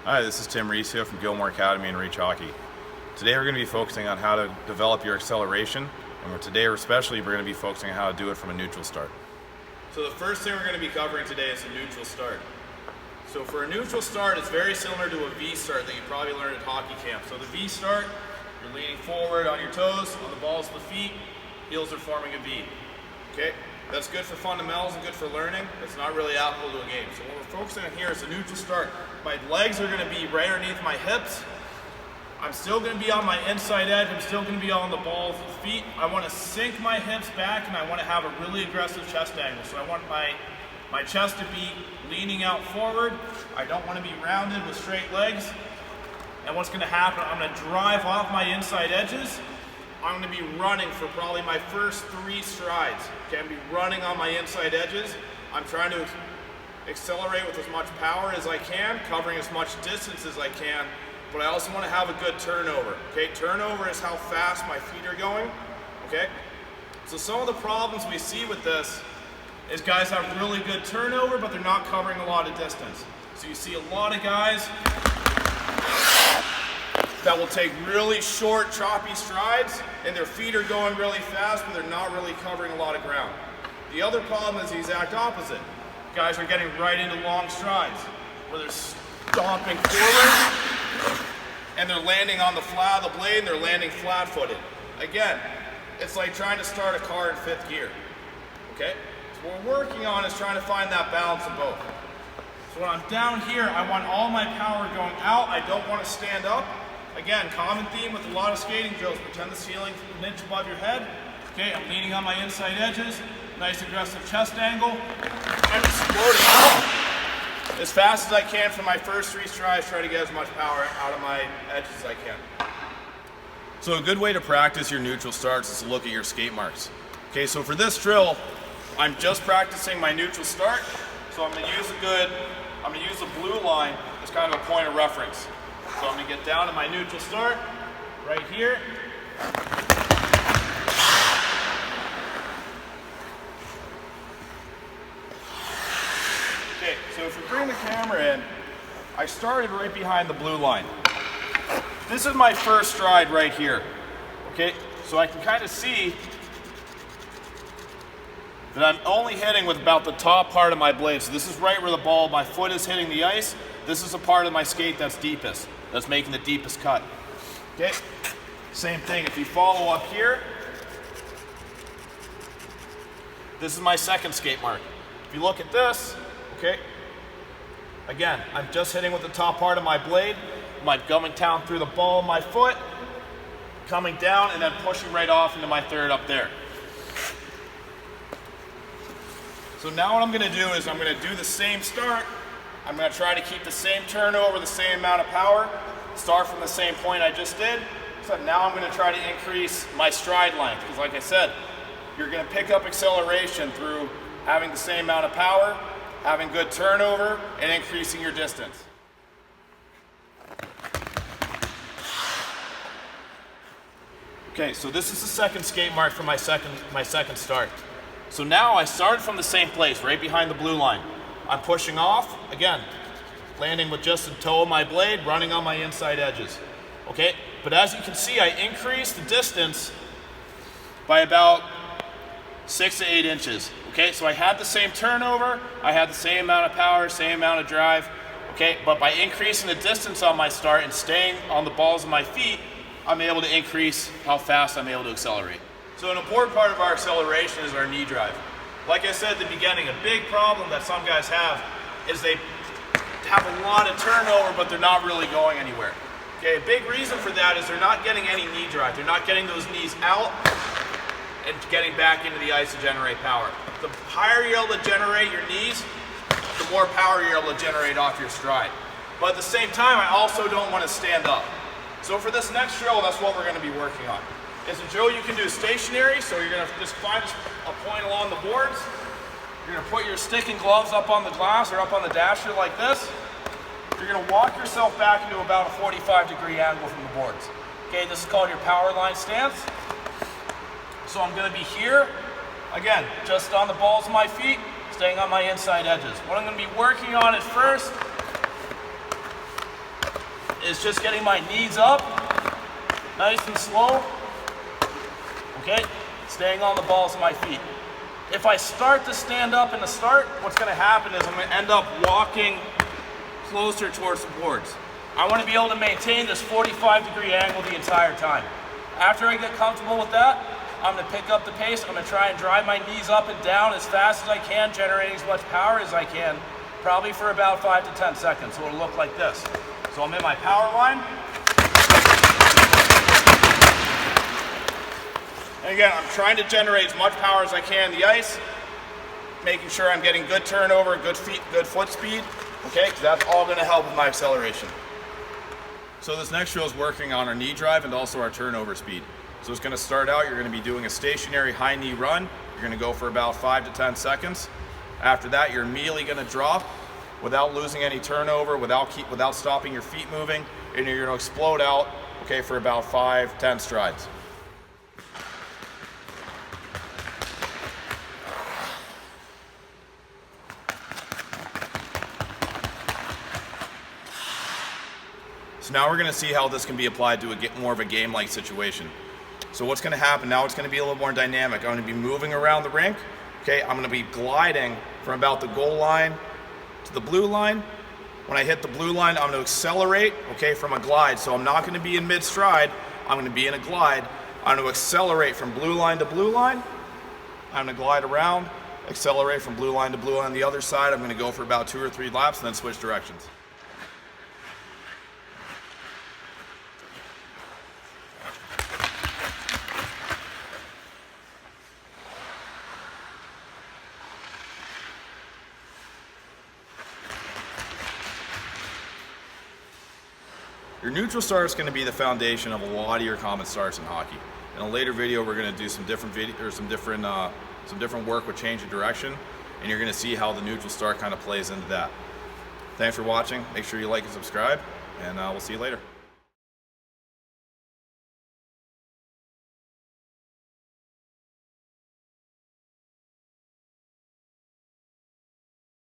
Hi, this is Tim Rees here from Gilmore Academy and Reach Hockey. Today we're going to be focusing on how to develop your acceleration, and today especially we're going to be focusing on how to do it from a neutral start. So the first thing we're going to be covering today is a neutral start. So for a neutral start, it's very similar to a V start that you probably learned at hockey camp. So the V start, you're leaning forward on your toes, on the balls of the feet, heels are forming a V. Okay? That's good for fundamentals and good for learning. It's not really applicable to a game. So what we're focusing on here is a neutral start. My legs are going to be right underneath my hips. I'm still going to be on my inside edge. I'm still going to be on the balls of the feet. I want to sink my hips back and I want to have a really aggressive chest angle. So I want my chest to be leaning out forward. I don't want to be rounded with straight legs. And what's going to happen, I'm going to drive off my inside edges. I'm going to be running for probably my first 3 strides. Okay, I'm going to be running on my inside edges. I'm trying to accelerate with as much power as I can, covering as much distance as I can, but I also want to have a good turnover. Okay, turnover is how fast my feet are going. Okay, so some of the problems we see with this is guys have really good turnover, but they're not covering a lot of distance. So you see a lot of guys that will take really short, choppy strides, and their feet are going really fast, but they're not really covering a lot of ground. The other problem is the exact opposite. Guys are getting right into long strides, where they're stomping forward, and they're landing on the flat of the blade, and they're landing flat-footed. Again, it's like trying to start a car in 5th gear, okay? So what we're working on is trying to find that balance of both. So when I'm down here, I want all my power going out. I don't want to stand up. Again, common theme with a lot of skating drills, pretend the ceiling's an inch above your head. Okay, I'm leaning on my inside edges, nice aggressive chest angle. I'm exploding out as fast as I can for my first 3 strides, try to get as much power out of my edges as I can. So a good way to practice your neutral starts is to look at your skate marks. Okay, so for this drill, I'm just practicing my neutral start, so I'm going to use the blue line as kind of a point of reference. So I'm going to get down to my neutral start, right here. Okay, so if we bring the camera in, I started right behind the blue line. This is my first stride right here. Okay, so I can kind of see that I'm only hitting with about the top part of my blade. So this is right where the ball, my foot is hitting the ice. This is the part of my skate that's deepest. That's making the deepest cut. Okay, same thing. If you follow up here, this is my second skate mark. If you look at this, okay, again, I'm just hitting with the top part of my blade. I'm coming down through the ball of my foot, coming down, and then pushing right off into my third up there. So now what I'm going to do is I'm going to do the same start. I'm going to try to keep the same turnover, the same amount of power, start from the same point I just did. So now I'm going to try to increase my stride length, because like I said, you're going to pick up acceleration through having the same amount of power, having good turnover, and increasing your distance. Okay, so this is the second skate mark for my second start. So now I started from the same place, right behind the blue line. I'm pushing off, again, landing with just the toe of my blade, running on my inside edges. Okay, but as you can see, I increased the distance by about 6 to 8 inches. Okay, so I had the same turnover, I had the same amount of power, same amount of drive. Okay, but by increasing the distance on my start and staying on the balls of my feet, I'm able to increase how fast I'm able to accelerate. So an important part of our acceleration is our knee drive. Like I said at the beginning, a big problem that some guys have is they have a lot of turnover, but they're not really going anywhere. Okay, a big reason for that is they're not getting any knee drive. They're not getting those knees out and getting back into the ice to generate power. The higher you're able to generate your knees, the more power you're able to generate off your stride. But at the same time, I also don't want to stand up. So for this next drill, that's what we're going to be working on. It's a drill you can do stationary, so you're going to just find a point along the boards. You're going to put your stick and gloves up on the glass or up on the dasher like this. You're going to walk yourself back into about a 45-degree angle from the boards. Okay, this is called your power line stance. So I'm going to be here, again, just on the balls of my feet, staying on my inside edges. What I'm going to be working on at first is just getting my knees up, nice and slow, okay? Staying on the balls of my feet. If I start to stand up in the start, what's gonna happen is I'm gonna end up walking closer towards the boards. I wanna be able to maintain this 45-degree angle the entire time. After I get comfortable with that, I'm gonna pick up the pace. I'm gonna try and drive my knees up and down as fast as I can, generating as much power as I can, probably for about 5 to 10 seconds. So it'll look like this. So I'm in my power line. And again, I'm trying to generate as much power as I can in the ice, making sure I'm getting good turnover, good foot speed, okay? Because that's all gonna help with my acceleration. So this next drill is working on our knee drive and also our turnover speed. So it's gonna start out, you're gonna be doing a stationary high knee run. You're gonna go for about 5 to 10 seconds. After that, you're immediately gonna drop without losing any turnover, without stopping your feet moving, and you're gonna explode out, okay, for about 5, 10 strides. So now we're gonna see how this can be applied to more of a game-like situation. So what's gonna happen now, it's gonna be a little more dynamic. I'm gonna be moving around the rink, okay? I'm gonna be gliding from about the goal line to the blue line. When I hit the blue line, I'm gonna accelerate, okay, from a glide. So I'm not gonna be in mid-stride, I'm gonna be in a glide. I'm gonna accelerate from blue line to blue line. I'm gonna glide around, accelerate from blue line to blue line on the other side. I'm gonna go for about 2 or 3 laps and then switch directions. Your neutral start is going to be the foundation of a lot of your common starts in hockey. In a later video, we're going to do some different work with change of direction, and you're going to see how the neutral start kind of plays into that. Thanks for watching. Make sure you like and subscribe, and we'll see you later.